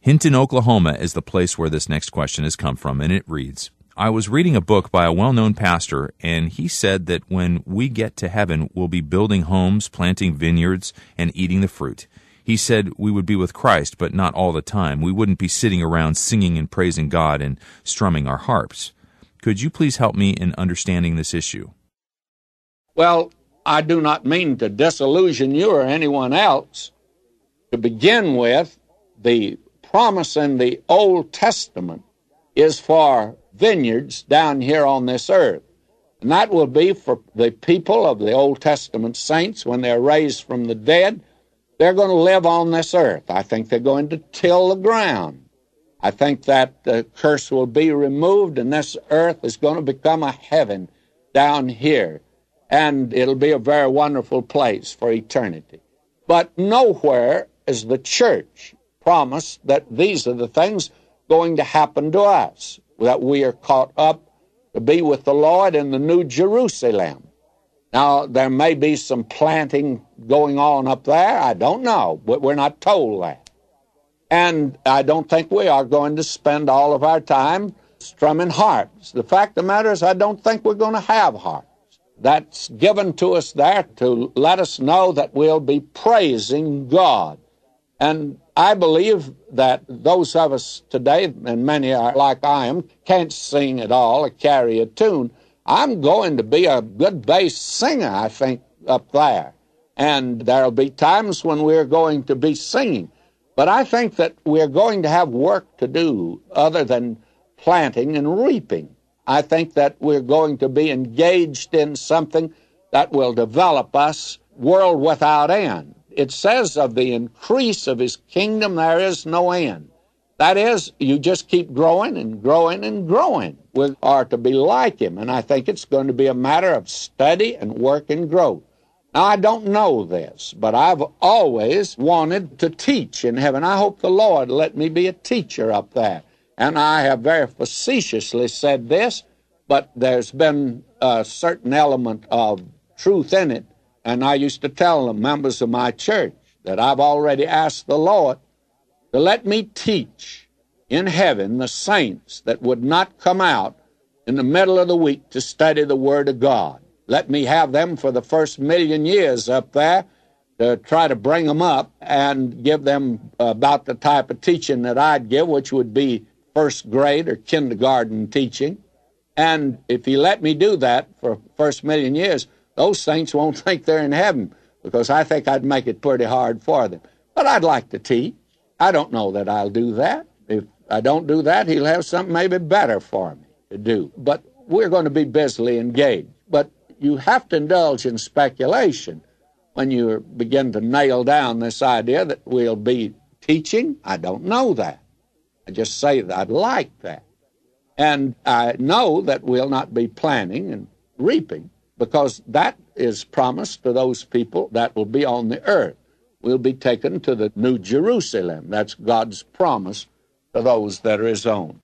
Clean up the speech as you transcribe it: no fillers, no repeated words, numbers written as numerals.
Hinton, Oklahoma is the place where this next question has come from, and it reads, I was reading a book by a well-known pastor, and he said that when we get to heaven, we'll be building homes, planting vineyards, and eating the fruit. He said we would be with Christ, but not all the time. We wouldn't be sitting around singing and praising God and strumming our harps. Could you please help me in understanding this issue? Well, I do not mean to disillusion you or anyone else. To begin with, the promise in the Old Testament is for vineyards down here on this earth. And that will be for the people of the Old Testament saints when they're raised from the dead. They're going to live on this earth. I think they're going to till the ground. I think that the curse will be removed and this earth is going to become a heaven down here. And it'll be a very wonderful place for eternity. But nowhere is the church promised that these are the things going to happen to us, that we are caught up to be with the Lord in the New Jerusalem. Now, there may be some planting going on up there. I don't know, but we're not told that. And I don't think we are going to spend all of our time strumming harps. The fact of the matter is I don't think we're going to have harps. That's given to us there to let us know that we'll be praising God. And I believe that those of us today, and many are like I am, can't sing at all or carry a tune. I'm going to be a good bass singer, I think, up there. And there'll be times when we're going to be singing. But I think that we're going to have work to do other than planting and reaping. I think that we're going to be engaged in something that will develop us world without end. It says of the increase of his kingdom there is no end. That is, you just keep growing and growing and growing. We are to be like him, and I think it's going to be a matter of study and work and growth. Now, I don't know this, but I've always wanted to teach in heaven. I hope the Lord let me be a teacher up there. And I have very facetiously said this, but there's been a certain element of truth in it. And I used to tell the members of my church that I've already asked the Lord to let me teach in heaven the saints that would not come out in the middle of the week to study the Word of God. Let me have them for the first 1,000,000 years up there to try to bring them up and give them about the type of teaching that I'd give, which would be first grade or kindergarten teaching. And if he let me do that for the first 1,000,000 years, those saints won't think they're in heaven, because I think I'd make it pretty hard for them. But I'd like to teach. I don't know that I'll do that. If I don't do that, he'll have something maybe better for me to do. But we're going to be busily engaged. But you have to indulge in speculation when you begin to nail down this idea that we'll be teaching. I don't know that. I just say that I'd like that. And I know that we'll not be planting and reaping, because that is promised to those people that will be on the earth. We'll be taken to the New Jerusalem. That's God's promise to those that are his own.